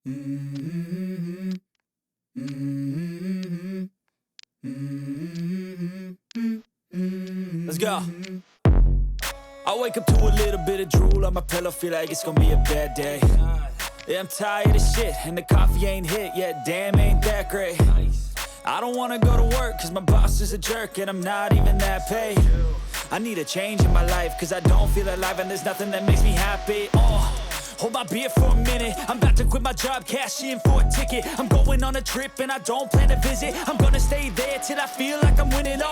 Mm-hmm. Mm-hmm. Mm-hmm. Let's go. I wake up to a little bit of drool on my pillow, feel like it's gonna be a bad day. Yeah, I'm tired of shit, and the coffee ain't hit yet, damn, ain't that great. I don't wanna go to work, cause my boss is a jerk, and I'm not even that paid. I need a change in my life, cause I don't feel alive, and there's nothing that makes me happy. Hold my beer for a minute, I'm about to quit my job, cash in for a ticket. I'm going on a trip and I don't plan to visit. I'm gonna stay there till I feel like I'm winning,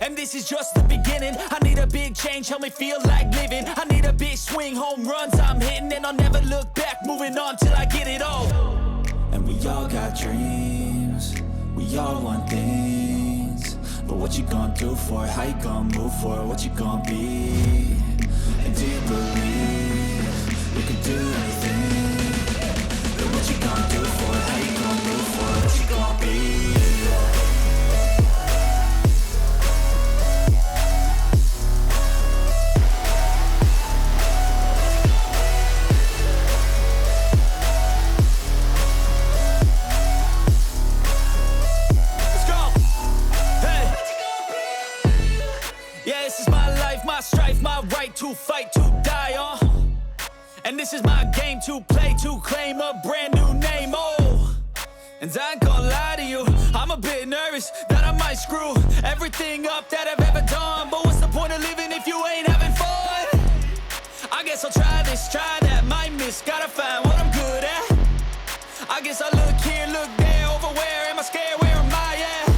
and this is just the beginning. I need a big change, help me feel like living. I need a big swing, home runs I'm hitting, and I'll never look back, moving on till I get it all. And we all got dreams, we all want things, but what you gonna do for it? How you gonna move for it? What you gonna be? And do you believe you can do anything? But what you gonna do for it? How you gonna move for it? What you gonna be? My strife, my right to fight, to die on. And this is my game to play, to claim a brand new name, And I ain't gonna lie to you, I'm a bit nervous that I might screw everything up that I've ever done. But what's the point of living if you ain't having fun? I guess I'll try this, try that, might miss, gotta find what I'm good at. I guess I look here, look there, over where am I scared, where am I at?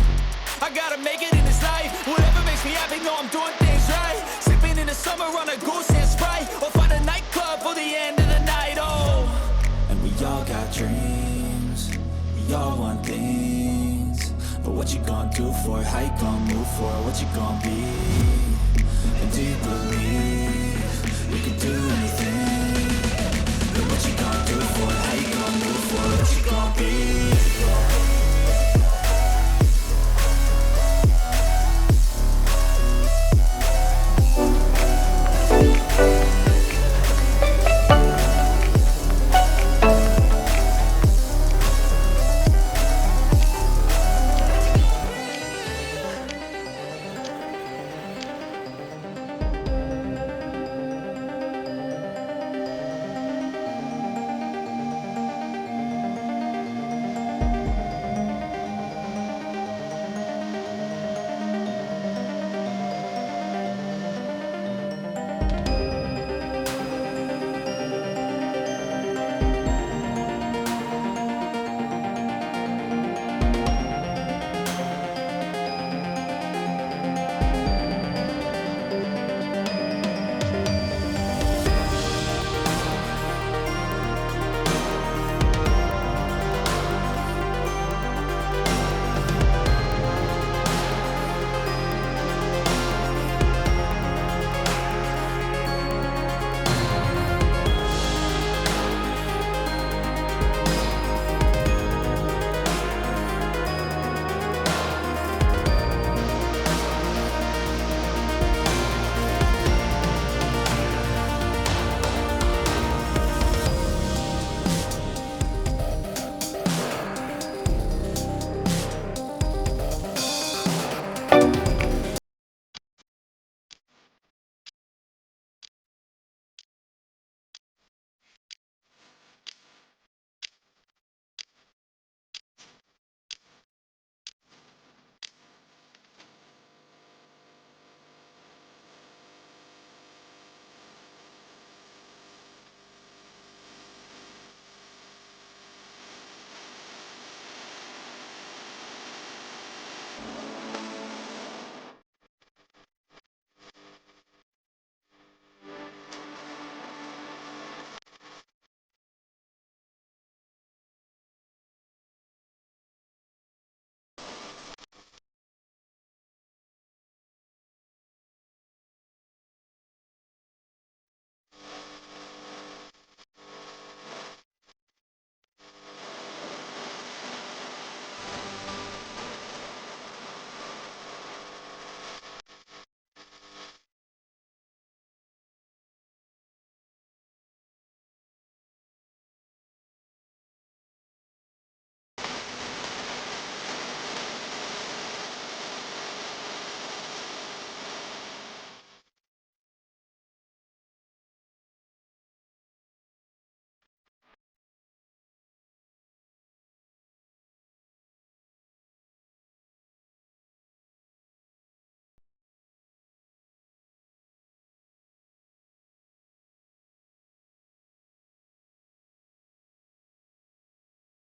I gotta make it in this life, whatever makes me happy, know I'm doing things right. Sipping in the summer on a goose and Sprite, or find a nightclub for the end of the night, And we all got dreams, we all want things, but what you gonna do for it? How you gonna move for it? What you gonna be? And do you believe you can do anything? But what you gonna do?